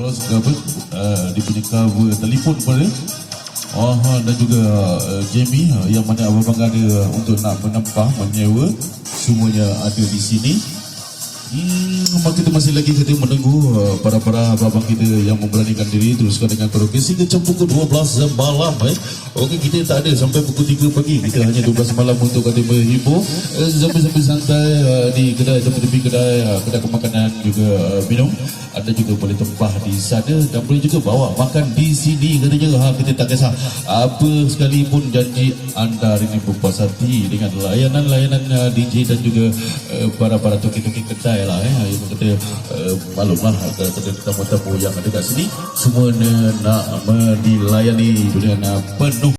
Gabut dia punya cover telefon pada dan juga Jamie yang mana abang ada untuk nak menempah menyewa, semuanya ada di sini. Kita masih lagi kita menunggu para abang kita yang memberanikan diri teruskan dengan karaoke sehingga jam pukul 12 malam. Okey, kita tak ada sampai pukul 3 pagi, kita hanya 12 malam untuk kata menghibur sambil santai di kedai, tepi-tepi kedai makanan juga minum. Ada juga boleh tempah di sana dan boleh juga bawa makan di sini katanya. Kita tak kisah apa sekalipun, janji anda hari ini berpuas hati dengan layanan DJ dan juga para toki-toki kedai lah yang kata maklumlah tetamu-tetamu yang ada kat sini semua nak dilayani dengan penuh.